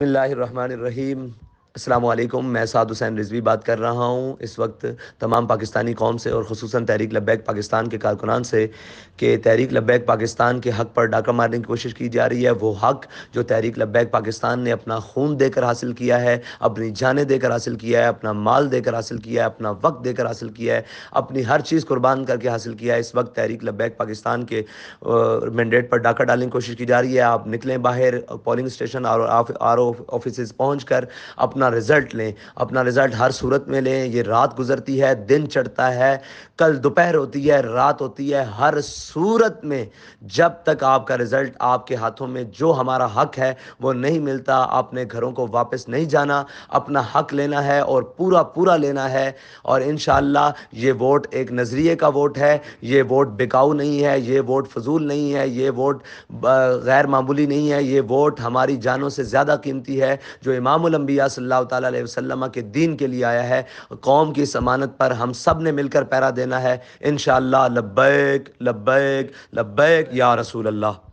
بسم اللہ الرحمن الرحیم۔ السلام علیکم، میں سعد حسین رضوی بات کر رہا ہوں اس وقت تمام پاکستانی قوم سے اور خصوصاً تحریک لبیک پاکستان کے کارکنان سے کہ تحریک لبیک پاکستان کے حق پر ڈاکہ مارنے کی کوشش کی جا رہی ہے۔ وہ حق جو تحریک لبیک پاکستان نے اپنا خون دے کر حاصل کیا ہے، اپنی جانیں دے کر حاصل کیا ہے، اپنا مال دے کر حاصل کیا ہے، اپنا وقت دے کر حاصل کیا ہے، اپنی ہر چیز قربان کر کے حاصل کیا ہے، اس وقت تحریک لبیک پاکستان کے مینڈیٹ پر ڈاکہ ڈالنے کی کوشش کی جا رہی ہے۔ آپ نکلیں باہر، پولنگ اسٹیشن اور آر او آفیسز پہنچ کر اپنا رزلٹ لیں، اپنا رزلٹ ہر صورت میں لیں۔ یہ رات گزرتی ہے، دن چڑھتا ہے، کل دوپہر ہوتی ہے، رات ہوتی ہے، ہر صورت میں جب تک آپ کا رزلٹ آپ کے ہاتھوں میں جو ہمارا حق ہے وہ نہیں ملتا، اپنے گھروں کو واپس نہیں جانا، اپنا حق لینا ہے اور پورا پورا لینا ہے۔ اور انشاءاللہ یہ ووٹ ایک نظریے کا ووٹ ہے، یہ ووٹ بکاؤ نہیں ہے، یہ ووٹ فضول نہیں ہے، یہ ووٹ غیر معمولی نہیں ہے، یہ ووٹ ہماری جانوں سے زیادہ قیمتی ہے، جو امام الانبیاء صلی اللہ تعالیٰ علیہ وسلم کے دین کے لیے آیا ہے۔ قوم کی ضمانت پر ہم سب نے مل کر پہرا دینا ہے انشاءاللہ۔ لبیک لبیک لبیک یا رسول اللہ۔